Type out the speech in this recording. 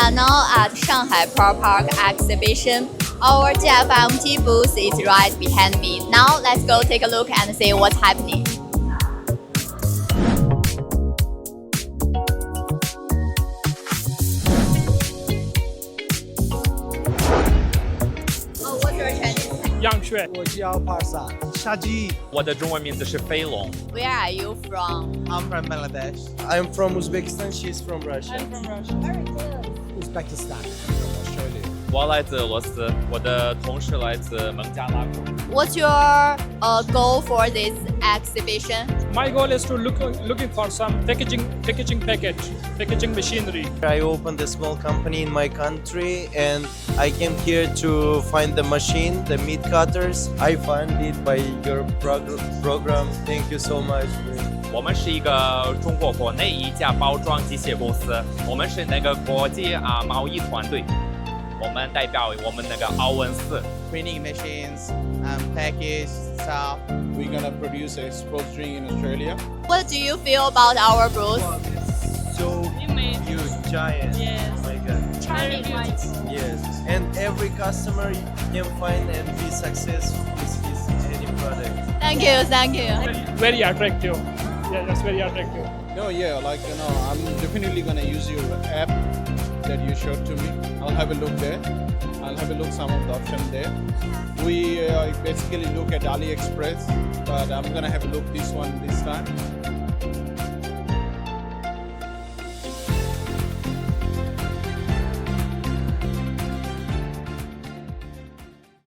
are now at Shanghai Pearl Park exhibition. Our GFMT booth is right behind me. Now let's go take a look and see what's happening. Oh, what's your Chinese name? 样雀，我叫帕萨，杀鸡。我的中文名字是飞龙。 Where are you from? I'm from Bangladesh. I'm from Uzbekistan. She's from Russia. from Russia. Very good. Uzbekistan. From Australia. 我来自俄罗斯，我的同事来自孟加拉国。 What's your goal for this exhibition? My goal is to looking for some packaging machinery. I opened a small company in my country and I came here to find the machine, the meat cutters. I found it by your program. Thank you so much. 我们是一个中国国内一家包装机械公司，我们是那个国际贸易团队，我们代表我们那个奥文斯。 printing machines and package stuff. We're gonna produce a sports drink in Australia. What do you feel about our booth? So huge, giant. Yes. Oh my God. Yes. And every customer can find and be successful with his any product. Thank you, thank you. Very attractive. Yeah, that's very attractive. No, yeah, I'm definitely gonna use your app that you showed to me. I'll have a look there. I'll have a look some of the options there. We basically look at AliExpress, but I'm gonna have a look this one this time.